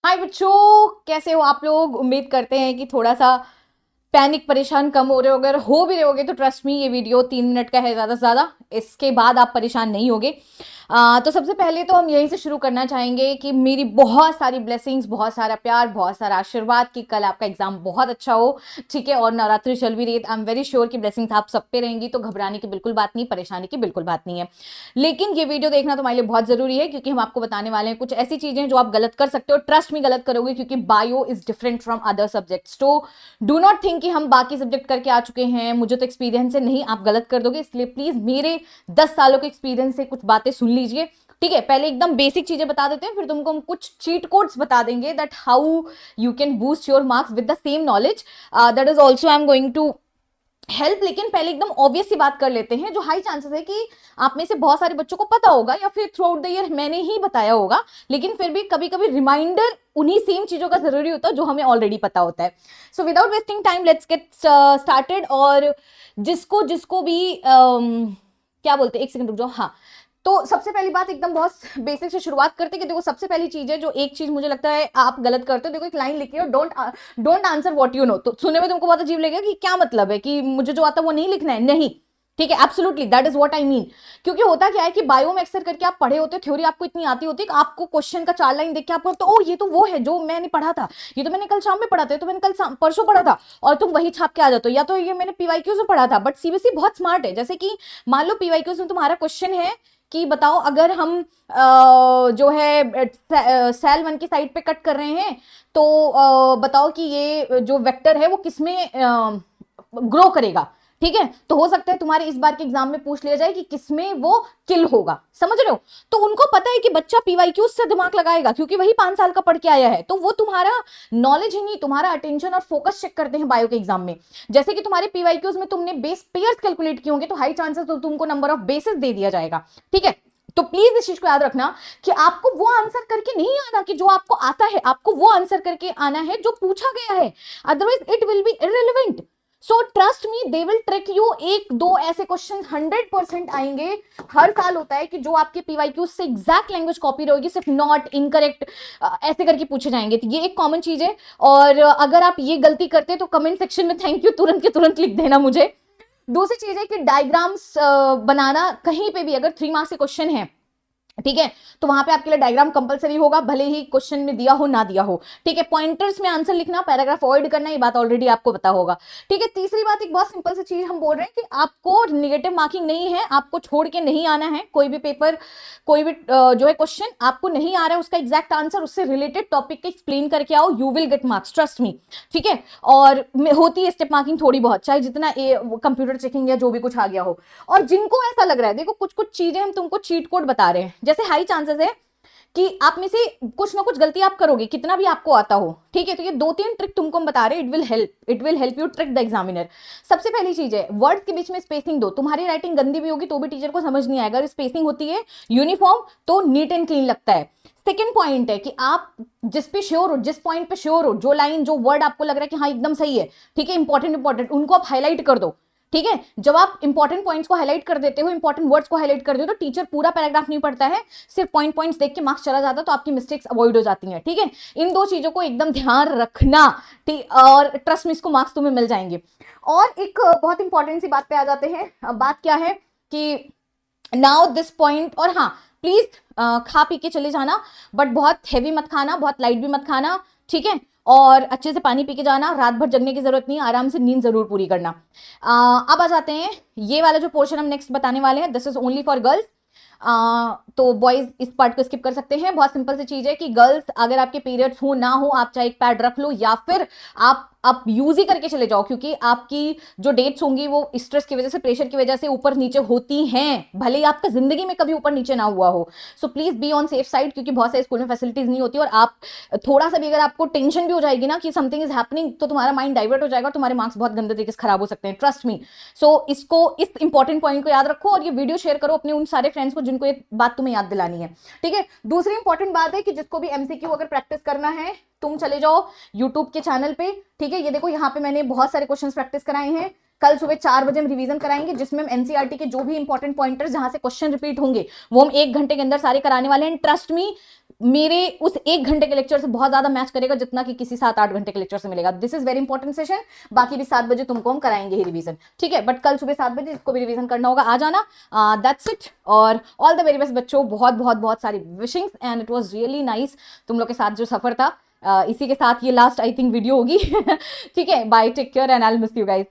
हाय बच्चों, कैसे हो आप लोग। उम्मीद करते हैं कि थोड़ा सा पैनिक परेशान कम हो रहे हो। अगर हो भी रहे होगे तो ट्रस्ट मी, ये वीडियो 3 मिनट का है ज़्यादा से ज़्यादा। इसके बाद आप परेशान नहीं होगे। तो सबसे पहले तो हम यहीं से शुरू करना चाहेंगे कि मेरी बहुत सारी ब्लेसिंग्स, बहुत सारा प्यार, बहुत सारा आशीर्वाद कि कल आपका एग्जाम बहुत अच्छा हो। ठीक है, और नवरात्रि चल भी रही है। आई एम वेरी श्योर कि ब्लेसिंग्स आप सब पे रहेंगी, तो घबराने की बिल्कुल बात नहीं, परेशानी की बिल्कुल बात नहीं है। लेकिन ये वीडियो देखना तुम्हारे लिए बहुत जरूरी है, क्योंकि हम आपको बताने वाले हैं कुछ ऐसी चीजें जो आप गलत कर सकते हो। ट्रस्ट में गलत करोगे, क्योंकि bio is different from other subjects. तो डू नॉट थिंक कि हम बाकी सब्जेक्ट करके आ चुके हैं, मुझे तो एक्सपीरियंस है। नहीं, आप गलत कर दोगे। इसलिए प्लीज मेरे 10 सालों के एक्सपीरियंस से कुछ बातें सुन लीजिए। ठीक है, पहले एकदम बेसिक चीजें बता देते हैं, फिर तुमको हम कुछ चीट कोड्स बता देंगे that how you can boost your marks with the same knowledge. That is also I am going to help. लेकिन पहले एकदम ऑब्वियस सी बात कर लेते हैं, जो हाई चांसेस है कि आप में से बहुत सारे बच्चों को पता होगा, या फिर थ्रू आउट द ईयर मैंने ही बताया होगा। लेकिन फिर भी कभी कभी रिमाइंडर उन्हीं सेम चीजों का जरूरी होता है जो हमें ऑलरेडी पता होता है। So without wasting time let's get started. और जिसको जिसको भी क्या बोलते हैं, एक सेकंड रुक जाओ। हाँ, तो सबसे पहली बात एकदम बहुत बेसिक से शुरुआत करते हैं कि देखो, सबसे पहली चीज है जो एक चीज मुझे लगता है आप गलत करते हो। देखो, एक लाइन लिखी है, don't answer what you know. तो सुनने में तुमको बहुत अजीब लगेगा कि क्या मतलब है कि मुझे जो आता है वो नहीं लिखना है। नहीं, ठीक है, absolutely that is what I mean. क्योंकि होता क्या है कि बायो में अक्सर करके आप पढ़े होते हो, थ्योरी आपको इतनी आती होती है कि आपको क्वेश्चन का 4 लाइन देख के आपको तो ओ ये तो वो है जो मैंने पढ़ा था, ये तो मैंने कल शाम में पढ़ा था, ये तो मैंने कल परसों पढ़ा था, और तुम वही छाप के आ जाते हो, या तो ये मैंने पीवाईक्यूज में पढ़ा था। बट सीबीएसई बहुत स्मार्ट है। जैसे कि मान लो पीवाईक्यूज में तुम्हारा क्वेश्चन है कि बताओ, अगर हम जो है सेल 1 की साइड पे कट कर रहे हैं, तो बताओ कि ये जो वेक्टर है वो किसमें ग्रो करेगा। ठीक है, तो हो सकता है तुम्हारे इस बार के एग्जाम में पूछ लिया जाए कि किसमें वो किल होगा। समझ रहे हो? तो उनको पता है कि बच्चा पीवाईक्यूज से दिमाग लगाएगा, क्योंकि वही 5 साल का पढ़ के आया है। तो वो तुम्हारा नॉलेज ही नहीं, तुम्हारा अटेंशन और फोकस चेक करते हैं बायो के एग्जाम में। जैसे कि तुम्हारे पीवाईक्यूज में तुमने बेस पेयर्स कैलकुलेट किए होंगे, तो हाई चांसेस तो तुमको नंबर ऑफ बेसिस दे दिया जाएगा। ठीक है, तो प्लीज इस चीज को याद रखना कि आपको वो आंसर करके नहीं आना कि जो आपको आता है, आपको वो आंसर करके आना है जो पूछा गया है। Otherwise it will be irrelevant. So trust me, they will trick you. एक दो ऐसे क्वेश्चन 100% आएंगे। हर साल होता है कि जो आपके पीवाईक्यू से एग्जैक्ट लैंग्वेज कॉपी रहेगी, सिर्फ नॉट, इनकरेक्ट, ऐसे करके पूछे जाएंगे। तो ये एक कॉमन चीज है। और अगर आप ये गलती करते तो कमेंट सेक्शन में थैंक यू तुरंत के तुरंत लिख देना मुझे। दूसरी चीज है कि डायग्राम्स बनाना, कहीं पे भी अगर 3 मार्क्स के क्वेश्चन है, ठीक है, तो वहां पे आपके लिए डायग्राम कंपलसरी होगा, भले ही क्वेश्चन में दिया हो ना दिया हो। ठीक है, पॉइंटर्स में आंसर लिखना, पैराग्राफ अवॉइड करना, ये बात ऑलरेडी आपको पता होगा। ठीक है, तीसरी बात, एक बहुत सिंपल सी चीज हम बोल रहे हैं कि आपको निगेटिव मार्किंग नहीं है, आपको छोड़ के नहीं आना है कोई भी पेपर, कोई भी जो है क्वेश्चन आपको नहीं आ रहा है उसका एग्जैक्ट आंसर, उससे रिलेटेड टॉपिक के एक्सप्लेन करके आओ, you will get marks, trust me. ठीक है, और होती है स्टेप मार्किंग थोड़ी बहुत, चाहे जितना कंप्यूटर चेकिंग या जो भी कुछ आ गया हो। और जिनको ऐसा लग रहा है, देखो कुछ कुछ चीजें हम तुमको चीट कोड बता रहे हैं। जैसे हाई चांसेस है कि आप में से कुछ ना कुछ गलती आप करोगे, कितना भी आपको आता हो। ठीक है, तो ये 2-3 ट्रिक तुमको हम बता रहे हैं, it will help you trick the examiner. सबसे पहली चीज है, वर्ड्स के बीच में स्पेसिंग दो। तुम्हारी राइटिंग गंदी भी होगी तो भी टीचर को समझ नहीं आएगा। अगर स्पेसिंग होती है यूनिफॉर्म तो नीट एंड क्लीन लगता है। सेकेंड पॉइंट है कि आप जिस पे श्योर हो, जिस पॉइंट पे श्योर हो, जो लाइन जो वर्ड आपको लग रहा है कि हाँ एकदम सही है, ठीक है, इंपॉर्टेंट उनको आप हाईलाइट कर दो। ठीक है, जब आप इंपॉर्टेंट पॉइंट्स को हाईलाइट कर देते हो, इंपॉर्टेंट वर्ड्स को हाईलाइट कर देते हो, तो टीचर पूरा पैराग्राफ नहीं पढ़ता है, सिर्फ पॉइंट्स देख के मार्क्स चला जाता है, तो आपकी मिस्टेक्स अवॉइड हो जाती हैं। ठीक है, इन 2 चीजों को एकदम ध्यान रखना। ठीक, और ट्रस्ट में इसको मार्क्स तुम्हें मिल जाएंगे। और एक बहुत इंपॉर्टेंट सी बात पे आ जाते हैं। बात क्या है कि नाउ दिस पॉइंट, और हाँ प्लीज खा पी के चले जाना, बट बहुत हैवी मत खाना, बहुत लाइट भी मत खाना। ठीक है, और अच्छे से पानी पी के जाना, रात भर जगने की जरूरत नहीं, आराम से नींद जरूर पूरी करना। अब आ जाते हैं, ये वाला जो पोर्शन हम नेक्स्ट बताने वाले हैं, this is only for girls. तो बॉयज इस पार्ट को स्किप कर सकते हैं। बहुत सिंपल सी चीज है कि गर्ल्स, अगर आपके पीरियड्स हो ना हो, आप चाहे एक पैड रख लो, या फिर आप यूज ही करके चले जाओ, क्योंकि आपकी जो डेट्स होंगी वो स्ट्रेस की वजह से, प्रेशर की वजह से ऊपर नीचे होती हैं, भले ही आपका जिंदगी में कभी ऊपर नीचे ना हुआ हो। So please be on safe side, क्योंकि बहुत सारे स्कूल में फैसिलिटीज नहीं होती, और आप थोड़ा सा भी अगर आपको टेंशन भी हो जाएगी ना कि समथिंग इज हैपनिंग, तो तुम्हारा माइंड डाइवर्ट हो जाएगा और तुम्हारे मार्क्स बहुत गंदे तरीके से खराब हो सकते हैं, ट्रस्ट मी। सो इसको, इस इंपॉर्टेंट पॉइंट को याद रखो, और ये वीडियो शेयर करो अपने उन सारे फ्रेंड्स को जिनको ये बात तुम्हें याद दिलानी है। ठीक है, दूसरी इंपॉर्टेंट बात है कि जिसको भी एमसीक्यू अगर प्रैक्टिस करना है, तुम चले जाओ यूट्यूब के चैनल पे। ठीक है, ये देखो यहाँ पे मैंने बहुत सारे क्वेश्चंस प्रैक्टिस कराए हैं। कल सुबह 4 बजे हम रिवीजन कराएंगे, जिसमें हम एनसीईआरटी के जो भी इंपॉर्टेंट पॉइंटर्स जहां से क्वेश्चन रिपीट होंगे वो हम 1 घंटे के अंदर सारे कराने वाले हैं। ट्रस्ट मी, मेरे उस 1 घंटे के लेक्चर से बहुत ज्यादा मैच करेगा जितना कि किसी 7-8 घंटे के लेक्चर से मिलेगा। This is very important session. बाकी भी 7 बजे तुमको हम कराएंगे ही रिवीजन, ठीक है। बट कल सुबह 7 बजे जिसको भी रिवीजन करना होगा आ जाना। दैट्स इट, और ऑल द वेरी बेस्ट बच्चों, बहुत बहुत बहुत सारी wishings and it was really nice तुम लोग के साथ जो सफर था। इसी के साथ ये लास्ट आई थिंक वीडियो होगी। ठीक है, bye, take care and I will miss you guys.